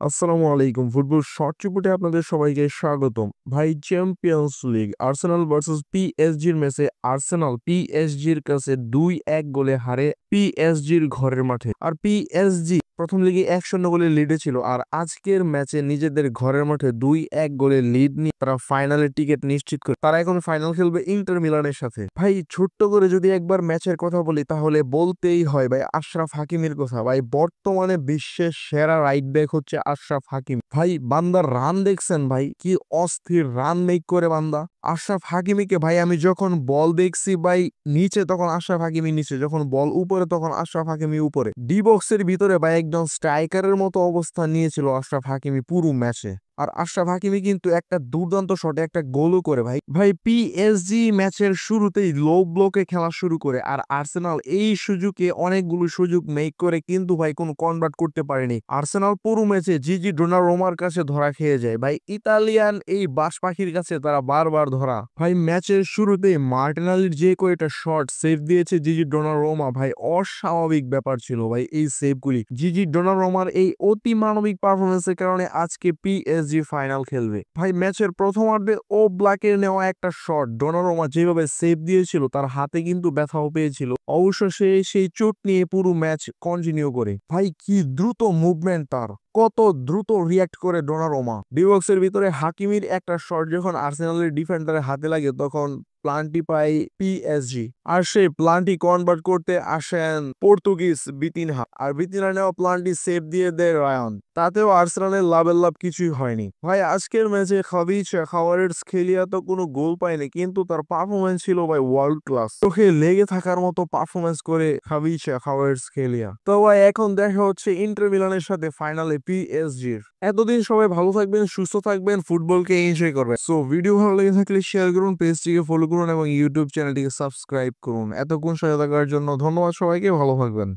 আসসালামু আলাইকুম। Football short রিপোর্টে আপনাদের সবাইকে স্বাগতম। ভাই, চ্যাম্পিয়ন্স লিগ আর্সেনাল ভার্সেস পিএসজির ম্যাচে আর্সেনাল পিএসজির কাছে ২-১ গোলে হারে পিএসজির ঘরের মাঠে। আর পিএসজি প্রথম লিগে ১-০ গোলে লিডে ছিল, আর আজকের ম্যাচে নিজেদের ঘরের মাঠে ২-১ গোলে লিড নিয়ে তারা ফাইনালের টিকিট নিশ্চিত করে তারা এখন ফাইনাল খেলবে ইন্টার মিলানের সাথে। ভাই, ছোট্ট করে যদি একবার ম্যাচের কথা বলি তাহলে বলতেই হয় ভাই আশরাফ হাকিমির কথা। ভাই, বর্তমানে বিশ্বের সেরা রাইট ব্যাক হচ্ছে আশরাফ হাকিমি। ভাই, বান্দার রান দেখছেন ভাই, কি অস্থির রান মেক করে বান্দা। আশরাফ হাকিমিকে ভাই আমি যখন বল দেখছি ভাই নিচে, তখন আশরাফ হাকিমি নিচে, যখন বল উপরে তখন আশরাফ হাকিমি উপরে, ডি বক্সের ভিতরে ভাই একদম স্ট্রাইকারের মতো অবস্থান নিয়েছিল আশরাফ হাকিমি পুরো ম্যাচে। আর আশরাফ হাকিমি কিন্তু একটা দুর্দান্ত শটে একটা গোলও করে। ভাই ভাই পিএসজি ম্যাচের শুরুতেই লো ব্লকে খেলা শুরু করে, আর আর্সেনাল এই সুযোগে অনেকগুলো সুযোগ মেক করে কিন্তু ভাই কোনো কনভার্ট করতে পারেনি। আর্সেনাল পুরো ম্যাচে জিজি ডোনারুমার কাছে ধরা খেয়ে যায়। ভাই, ইতালিয়ান এই বাজ পাখির কাছে তারা বারবার ধরা। ভাই, ম্যাচের শুরুতেই মার্টিনালির যে কয়েকটা শট সেভ দিয়েছে জিজি ডোনারুমা, ভাই অস্বাভাবিক ব্যাপার ছিল ভাই এই সেভগুলি। জিজি ডোনারুমার এই অতি মানবিক পারফরমেন্সের কারণে আজকে পিএসজি ফাইনাল খেলবে। ভাই, ম্যাচের প্রথমার্ধে ও ব্ল্যাকের নেওয়া একটা শট ডোনারুমা যেভাবে সেভ দিয়েছিল, তার হাতে কিন্তু ব্যথাও পেয়েছিল। অবশ্য সে সেই চোট নিয়ে পুরো ম্যাচ কন্টিনিউ করে। ভাই, কি দ্রুত মুভমেন্ট তার, কত দ্রুত রিয়াক্ট করে ডোনারুমা। ডিবক্সের ভিতরে হাকিমির একটা শট যখন আর্সেনালের ডিফেন্ডারের হাতে লাগে তখন প্লান্টি পায় পিএসজি, আর সেই প্লান্টি কনভার্ট করতে আসেন পর্তুগিজ বিতিনহা, আর বিতিনহা নেওয়া প্লান্টি সেভ দিয়ে দেয় রায়ান। তাতেও আর্সেনালের লাভের লাভ কিছুই হয়নি। ভাই, আজকের ম্যাচে খাভারেটসখেলিয়া তো কোনো গোল পায়নি, কিন্তু তার পারফরমেন্স ছিল ভাই ওয়ার্ল্ড ক্লাস। চোখে লেগে থাকার মতো পারফরমেন্স করে খাভারেটসখেলিয়া। তো ভাই, এখন দেখা হচ্ছে ইন্টার মিলানের সাথে ফাইনালে পিএসজির। এতদিন সবাই ভালো থাকবেন, সুস্থ থাকবেন, ফুটবলকে এনজয় করবেন। সো ভিডিও ভালো লেগে থাকলে শেয়ার করুন, পেজটিকে ফলো করুন এবং ইউটিউব চ্যানেলটিকে সাবস্ক্রাইব করুন। এতক্ষণ সাথে থাকার জন্য ধন্যবাদ সবাইকে, ভালো থাকবেন।